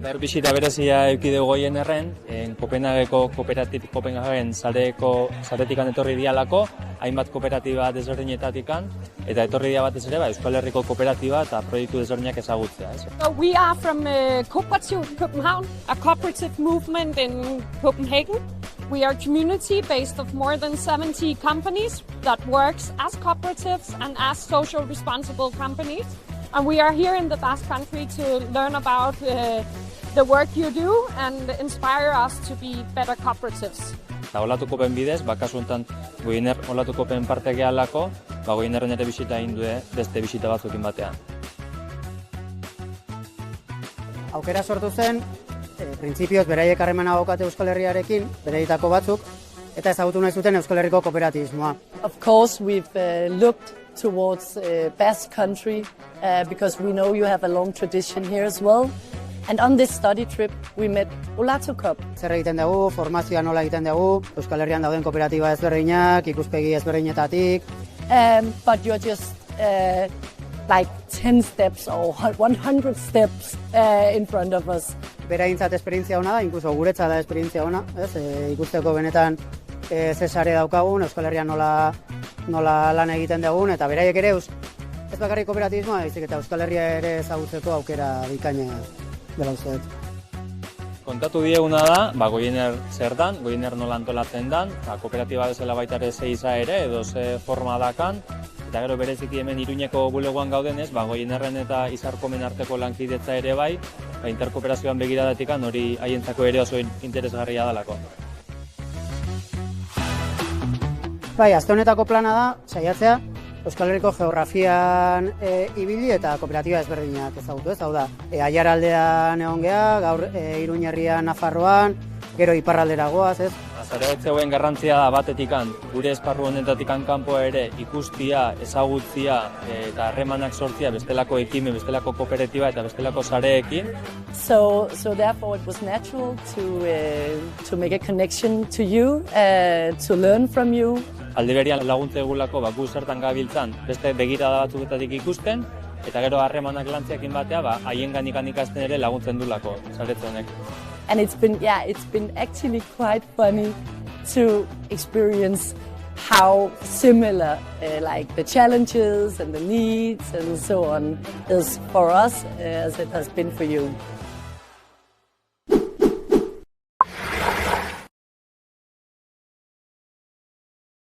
Gaur bisita berezia eduki dugu Goienerren, Kopenhageko Kopenhagen saretik etorri dialako, hainbat kooperatiba desberdinetatikan, eta etorri dia batez ere Euskal Herriko kooperatiba eta proiektu desberdinak ezagutzea. So we are from Cooperative Copenhagen, a cooperative movement in Copenhagen. We are a community based of more than 70 companies that works as cooperatives and as social responsible companies. And we are here in the Basque Country to learn about the work you do and inspire us to be better cooperatives. Olatukopen bidez, kasu honetan Goiener olatukopen parte gehalako, Goienerren ere bisita egin du beste bisita batzuekin batean. Aukera sortu zen, printzipioz beraiek harremana daukate Euskal Herriarekin, beraietako batzuk, eta ezagutu nahi zuten Euskal Herriko kooperatibismoa. Of course, we've looked towards Basque Country because we know you have a long tradition here as well. And on this study trip, we met Olatukop. Zer egiten dugu, formazioa nola egiten dugu, Euskal Herrian dauden kooperatiba ezberdinak, ikuspegi ezberdinetatik. But you're just like 10 steps or 100 steps in front of us. Beraintzat esperientzia ona da, inkluso guretzat da esperientzia ona, ikusteko benetan ze sare daukagun, Euskal Herrian nola lan egiten dugun, eta beraiek ere ez bakarrik kooperatibismoa, baizik eta Euskal Herria ere ezagutzeko aukera bikaina dela uste dut. Kontatu dieguna da, Goiener zer dan, Goiener nola antolatzen dan, kooperatiba bezala baita ere ze izaera edo ze forma dakan, eta gero bereziki hemen Iruñeko bulegoan gaudenez, Goienerren eta Izarkomen arteko lankidetza ere bai, interkooperazioan begiradatikan hori haientzako ere oso interesgarria dalako. Aste honetako plana da, saiatzea, Euskal Herriko geografian ibili eta kooperatiba ezberdinak ezagutu ez, hau da, Aiaraldean egon geha, gaur Iruñerrian, Nafarroan, gero iparraldera goaz, ez? Zaragotzeuen garrantzia da batetikan, gure esparru honetatikan kanpo ere ikustia, ezagutzia eta harremanak sortzia bestelako ekimen, bestelako kooperatiba eta bestelako sareekin. So therefore it was natural to make a connection to you, to learn from you. Alde berian laguntza egulako gu zertan gabiltzan beste begirada batzuetatik ikusten, eta gero harremanak lantziakin batea haiengan ikasten ere laguntzen dulako saretze honek. And it's been actually quite funny to experience how similar like the challenges and the needs and so on is for us as it has been for you.